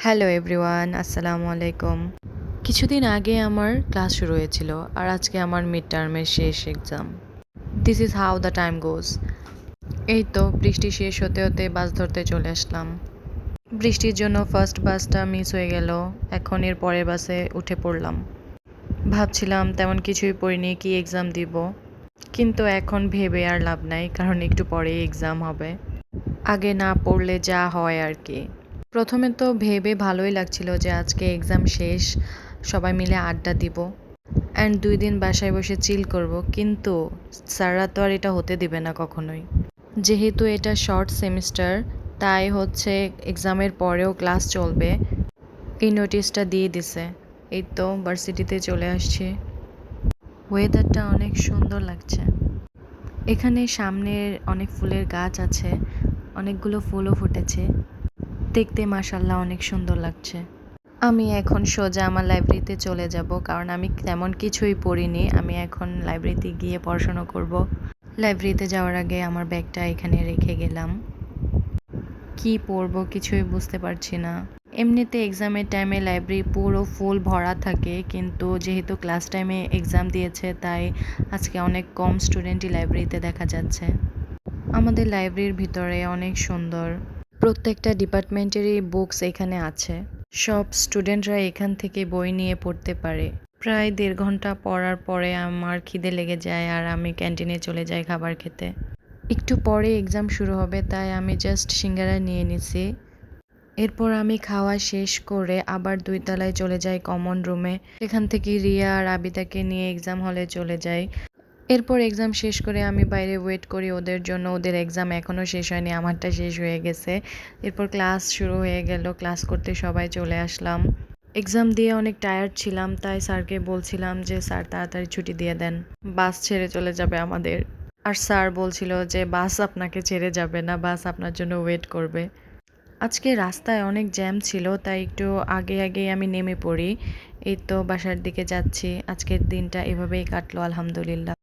Hello everyone, আসসালামু আলাইকুম। কিছুদিন আগে আমার ক্লাস শুরু হয়েছিল আর আজকে আমার মিড টার্মের শেষ exam. This is how the time goes. এই তো বৃষ্টি শেষ হতে হতে বাস ধরতে চলে আসলাম। বৃষ্টির জন্য ফার্স্ট বাসটা মিস হয়ে গেল। এখন এর পরের বাসে উঠে পড়লাম। ভাবছিলাম তেমন কিছুই পড়িনি, কি এক্সাম দিব, কিন্তু এখন ভেবে আর লাভ নাই, কারণ একটু পরেই এক্সাম হবে। আগে না পড়লে যা হয় আর কি। প্রথমে তো ভেবে ভালোই লাগছিল যে আজকে এক্সাম শেষ, সবাই মিলে আড্ডা দিব অ্যান্ড 2 দিন বাসায় বসে চিল করব, কিন্তু স্যাররা তো আর এটা হতে দিবে না কখনোই। যেহেতু এটা শর্ট সেমিস্টার, তাই হচ্ছে এক্সামের পরেও ক্লাস চলবে, এই নোটিশটা দিয়ে দিছে। এই তো ভার্সিটিতে চলে আসছি। ওয়েদারটা অনেক সুন্দর লাগছে। এখানে সামনে অনেক ফুলের গাছ আছে, অনেকগুলো ফুলও ফুটেছে, দেখতে মাশাআল্লাহ অনেক সুন্দর লাগছে। আমি এখন সোজা আমার লাইব্রেরিতে চলে যাব, কারণ আমি তেমন কিছুই পড়িনি। আমি এখন লাইব্রেরিতে গিয়ে পড়াশোনা করব। লাইব্রেরিতে যাওয়ার আগে আমার ব্যাগটা এখানে রেখে গেলাম। কি পড়ব কিছুই বুঝতে পারছি না। এমনিতে এক্সামের টাইমে লাইব্রেরি পুরো ফুল ভরা থাকে, কিন্তু যেহেতু ক্লাস টাইমে এক্সাম দিয়েছে তাই আজকে অনেক কম স্টুডেন্টই লাইব্রেরিতে দেখা যাচ্ছে। আমাদের লাইব্রেরির ভিতরে অনেক সুন্দর, প্রত্যেকটা ডিপার্টমেন্টেরই বুকস এখানে আছে। সব স্টুডেন্টরা এখান থেকে বই নিয়ে পড়তে পারে। প্রায় 1.5 ঘন্টা পড়ার পরে আমার খিদে লেগে যায় আর আমি ক্যান্টিনে চলে যাই খাবার খেতে। একটু পরে এক্সাম শুরু হবে, তাই আমি জাস্ট সিঙ্গারা নিয়ে নিছি। এরপর আমি খাওয়া শেষ করে আবার 2 তলায় চলে যাই কমন রুমে। এখান থেকে রিয়া আর আবিদাকে নিয়ে এক্সাম হলে চলে যাই। এরপর এক্সাম শেষ করে আমি বাইরে ওয়েট করি ওদের জন্য। ওদের এক্সাম এখনও শেষ হয়নি, আমারটা শেষ হয়ে গেছে। এরপর ক্লাস শুরু হয়ে গেল, ক্লাস করতে সবাই চলে আসলাম। এক্সাম দিয়ে অনেক টায়ার্ড ছিলাম, তাই স্যারকে বলছিলাম যে স্যার তাড়াতাড়ি ছুটি দিয়ে দেন, বাস ছেড়ে চলে যাবে আমাদের। আর স্যার বলছিল যে বাস আপনাকে ছেড়ে যাবে না, বাস আপনার জন্য ওয়েট করবে। আজকে রাস্তায় অনেক জ্যাম ছিল, তাই একটু আগেই আমি নেমে পড়ি। এই তো বাসার দিকে যাচ্ছি। আজকের দিনটা এভাবেই কাটলো আলহামদুলিল্লাহ।